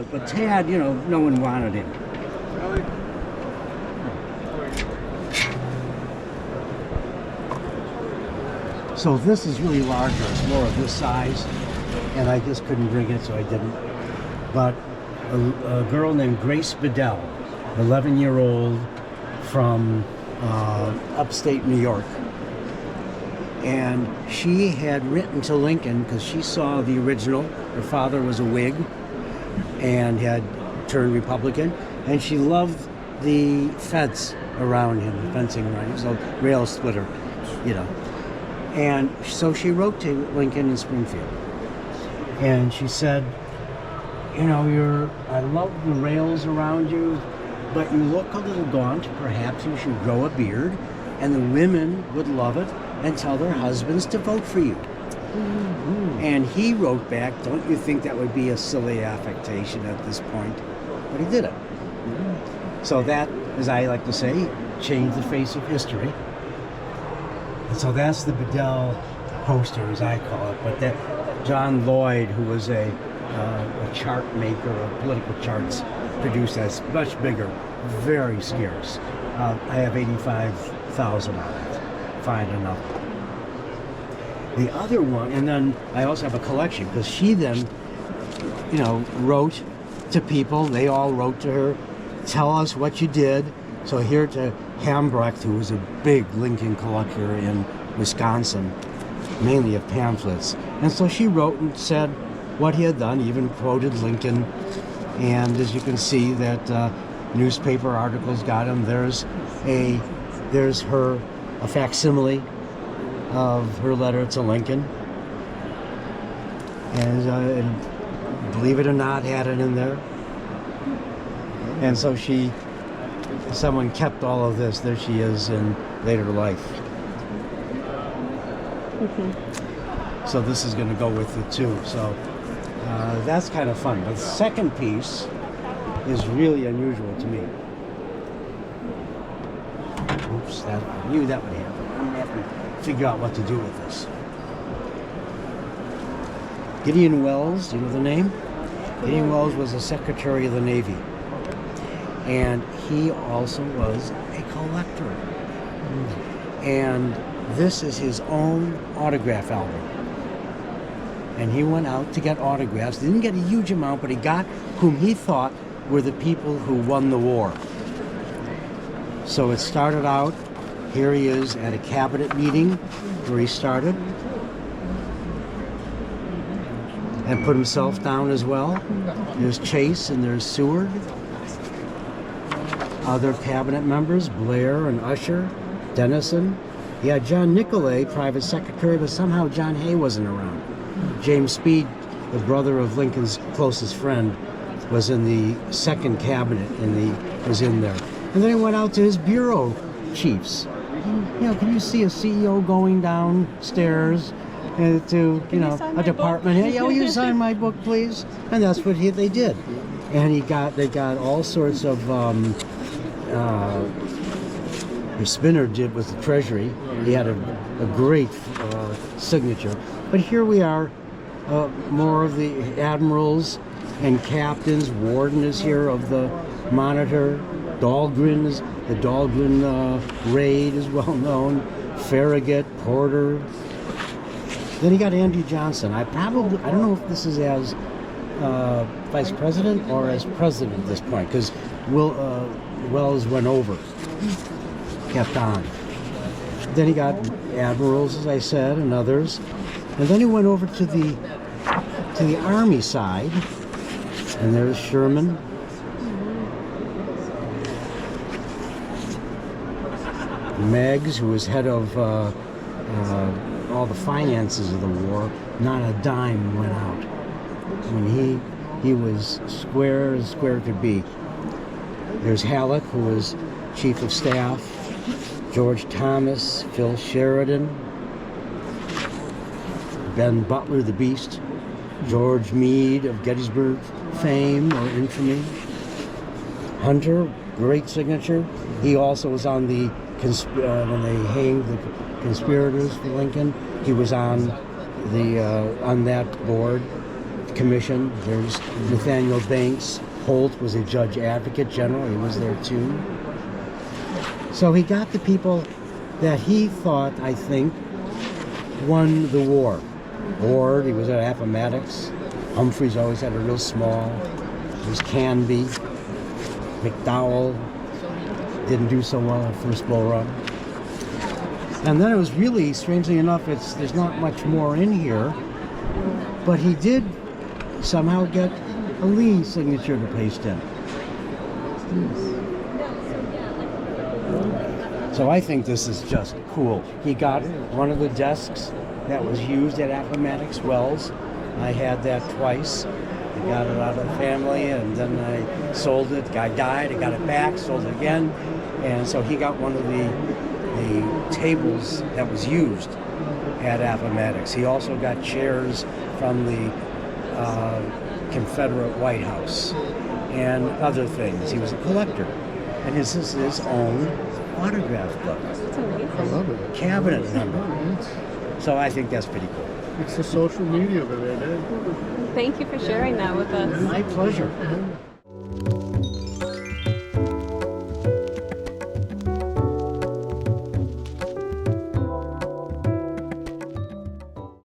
was. But Tad, you know, no one wanted him. So this is really larger. It's more of this size, and I just couldn't bring it, so I didn't. But a girl named Grace Bedell, 11-year-old from upstate New York, and she had written to Lincoln because she saw the original. Her father was a Whig and had turned Republican, and she loved the fence around him, the fencing around him, so rail splitter, you know. And so she wrote to Lincoln in Springfield, and she said, you know, I love the rails around you, but you look a little gaunt. Perhaps you should grow a beard, and the women would love it and tell their husbands to vote for you. Mm-hmm. And he wrote back, don't you think that would be a silly affectation at this point? But he did it. Mm-hmm. So that, as I like to say, changed the face of history. And so that's the Bedell poster, as I call it. But that John Lloyd, who was a chart maker of political charts, produced that's much bigger, very scarce. I have 85,000 on it. Fine enough. The other one, and then I also have a collection, because she then, you know, wrote to people. They all wrote to her, tell us what you did. So here to Hambrecht, who was a big Lincoln collector in Wisconsin, mainly of pamphlets. And so she wrote and said what he had done, even quoted Lincoln. And as you can see, that newspaper articles got him. There's a facsimile of her letter to Lincoln. And believe it or not, had it in there. And so someone kept all of this. There she is in later life. Mm-hmm. So this is going to go with it too. So that's kind of fun. But the second piece is really unusual to me. Oops, I knew that would happen. I'm going to have to figure out what to do with this. Gideon Welles, do you know the name? Gideon Welles was a Secretary of the Navy. And he also was a collector. And this is his own autograph album. And he went out to get autographs. Didn't get a huge amount, but he got whom he thought were the people who won the war. So it started out, here he is at a cabinet meeting where he started. And put himself down as well. There's Chase and there's Seward. Other cabinet members, Blair and Usher, Dennison. He had John Nicolay, private secretary, but somehow John Hay wasn't around. James Speed, the brother of Lincoln's closest friend, was in the second cabinet and was in there. And then he went out to his bureau chiefs. You know, can you see a CEO going downstairs to, you know, a department? Hey, will you sign my book, please? And that's what they did. And they got all sorts of, Spinner did with the Treasury. He had a great signature. But here we are, more of the admirals and captains. Warden is here of the Monitor. The Dahlgren raid is well known. Farragut, Porter. Then he got Andrew Johnson. I don't know if this is as vice president or as president at this point, because Wells went over, kept on. Then he got admirals, as I said, and others. And then he went over to the Army side, and there's Sherman. Meigs, who was head of all the finances of the war, not a dime went out. I mean, he was square as square could be. There's Halleck, who was chief of staff, George Thomas, Phil Sheridan, Ben Butler, the Beast, George Meade of Gettysburg fame or infamy, Hunter, great signature. He also was on the when they hanged the conspirators for Lincoln. He was on that board. commission. There's Nathaniel Banks. Holt was a judge advocate general. He was there too. So he got the people that he thought, I think, won the war. Ord, he was at Appomattox. Humphreys always had a real small. There's Canby. McDowell didn't do so well at first bull run. And then it was really, strangely enough, there's not much more in here, but he did somehow get a Lee signature to paste in. So I think this is just cool. He got one of the desks that was used at Appomattox Wells. I had that twice. I got it out of the family, and then I sold it. Guy died, I got it back, sold it again. And so he got one of the tables that was used at Appomattox. He also got chairs from the Confederate White House and other things. He was a collector. And this is his own autograph book. That's amazing. I love it. Cabinet number. So I think that's pretty cool. It's the social media of it, eh? Thank you for sharing that with us. My pleasure.